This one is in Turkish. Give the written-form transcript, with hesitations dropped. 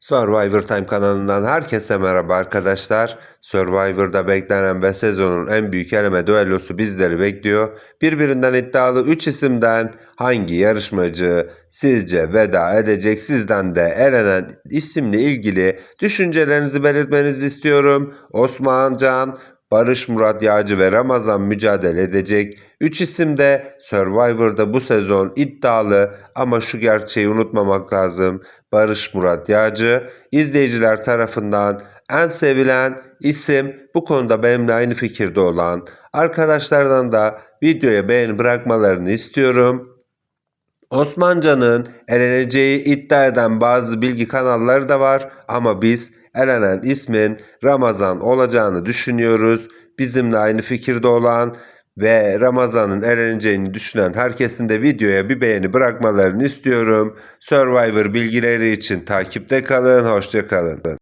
Survivor Time kanalından herkese merhaba arkadaşlar. Survivor'da beklenen ve sezonun en büyük eleme düellosu bizleri bekliyor. Birbirinden iddialı 3 isimden hangi yarışmacı sizce veda edecek? Sizden de elenen isimle ilgili düşüncelerinizi belirtmenizi istiyorum. Osman Can, Barış Murat Yağcı ve Ramazan mücadele edecek. 3 isim de Survivor'da bu sezon iddialı ama şu gerçeği unutmamak lazım. Barış Murat Yağcı izleyiciler tarafından en sevilen isim, bu konuda benimle aynı fikirde olan arkadaşlardan da videoya beğeni bırakmalarını istiyorum. Osmancan'ın eleneceği iddia eden bazı bilgi kanalları da var ama biz elenen ismin Ramazan olacağını düşünüyoruz. Bizimle aynı fikirde olan ve Ramazan'ın eleneceğini düşünen herkesin de videoya bir beğeni bırakmalarını istiyorum. Survivor bilgileri için takipte kalın, hoşça kalın.